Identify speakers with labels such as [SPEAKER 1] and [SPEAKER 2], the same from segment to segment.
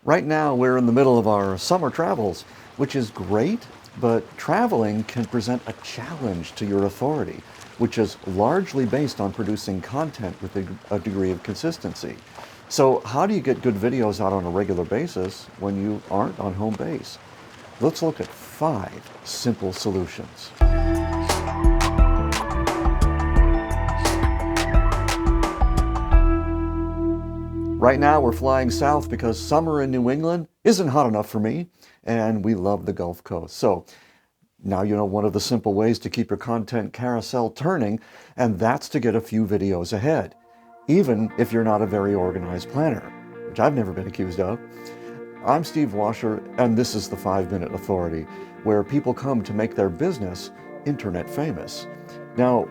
[SPEAKER 1] Right now, we're in the middle of our summer travels, which is great, but traveling can present a challenge to your authority, which is largely based on producing content with a degree of consistency. So, how do you get good videos out on a regular basis when you aren't on home base? Let's look at 5 simple solutions. Right now, we're flying south because summer in New England isn't hot enough for me, and we love the Gulf Coast. So now you know one of the simple ways to keep your content carousel turning, and that's to get a few videos ahead, even if you're not a very organized planner, which I've never been accused of. I'm Steve Washer, and this is the 5-Minute Authority, where people come to make their business internet famous. Now,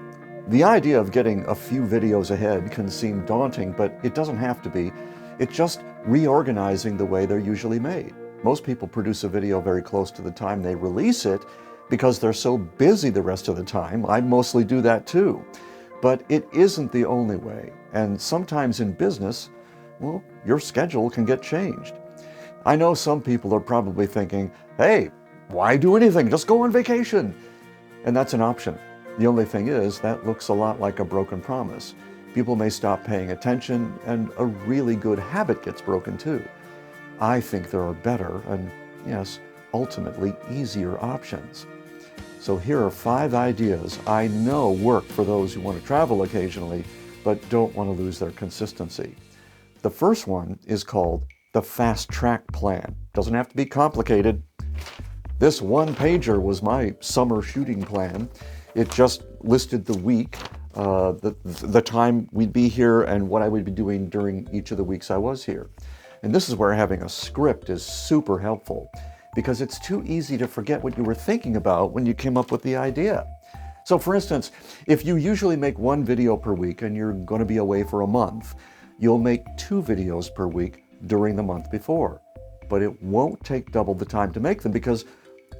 [SPEAKER 1] the idea of getting a few videos ahead can seem daunting, but it doesn't have to be. It's just reorganizing the way they're usually made. Most people produce a video very close to the time they release it because they're so busy the rest of the time. I mostly do that too. But it isn't the only way. And sometimes in business, well, your schedule can get changed. I know some people are probably thinking, hey, why do anything? Just go on vacation. And that's an option. The only thing is, that looks a lot like a broken promise. People may stop paying attention, and a really good habit gets broken too. I think there are better and, yes, ultimately easier options. So here are 5 ideas I know work for those who want to travel occasionally, but don't want to lose their consistency. The first one is called the Fast Track Plan. Doesn't have to be complicated. This one-pager was my summer shooting plan. It just listed the week, the time we'd be here, and what I would be doing during each of the weeks I was here. And this is where having a script is super helpful, because it's too easy to forget what you were thinking about when you came up with the idea. So for instance, if you usually make 1 video per week and you're going to be away for a month, you'll make 2 videos per week during the month before. But it won't take double the time to make them because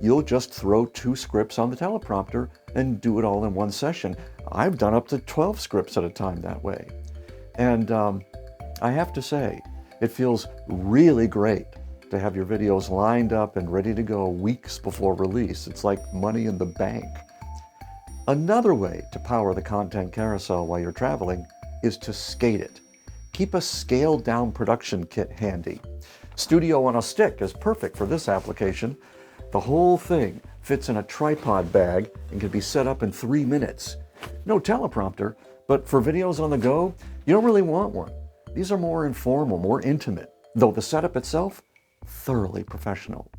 [SPEAKER 1] you'll just throw 2 scripts on the teleprompter and do it all in one session. I've done up to 12 scripts at a time that way. And I have to say, it feels really great to have your videos lined up and ready to go weeks before release. It's like money in the bank. Another way to power the content carousel while you're traveling is to skate it. Keep a scaled down production kit handy. Studio on a Stick is perfect for this application. The whole thing fits in a tripod bag and can be set up in 3 minutes. No teleprompter, but for videos on the go, you don't really want one. These are more informal, more intimate, though the setup itself, thoroughly professional.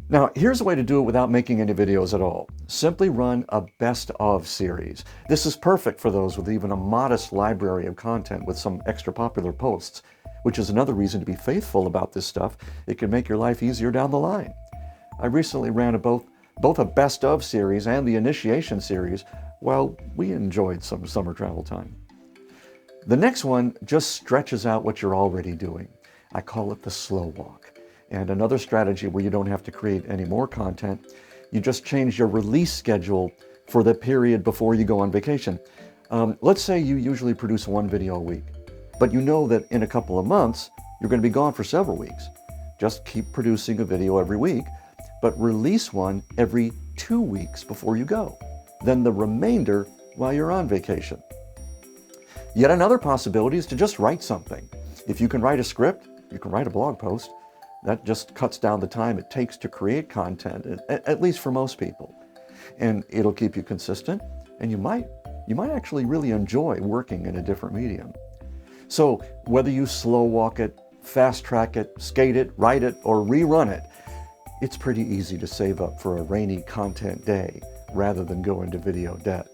[SPEAKER 1] Now, here's a way to do it without making any videos at all. Simply run a best of series. This is perfect for those with even a modest library of content with some extra popular posts, which is another reason to be faithful about this stuff. It can make your life easier down the line. I recently ran both a best of series and the initiation series while we enjoyed some summer travel time. The next one just stretches out what you're already doing. I call it the slow walk. And another strategy where you don't have to create any more content, you just change your release schedule for the period before you go on vacation. Let's say you usually produce 1 video a week, but you know that in a couple of months, you're going to be gone for several weeks. Just keep producing a video every week, but release one every 2 weeks before you go. Then the remainder while you're on vacation. Yet another possibility is to just write something. If you can write a script, you can write a blog post. That just cuts down the time it takes to create content, at least for most people. And it'll keep you consistent, and you might actually really enjoy working in a different medium. So whether you slow walk it, fast track it, skate it, write it, or rerun it, it's pretty easy to save up for a rainy content day rather than go into video debt.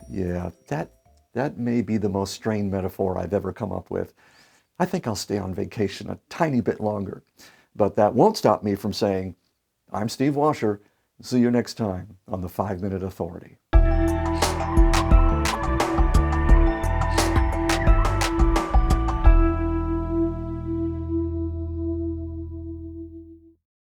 [SPEAKER 1] Yeah, that may be the most strained metaphor I've ever come up with. I think I'll stay on vacation a tiny bit longer, but that won't stop me from saying, I'm Steve Washer. See you next time on the 5-Minute Authority.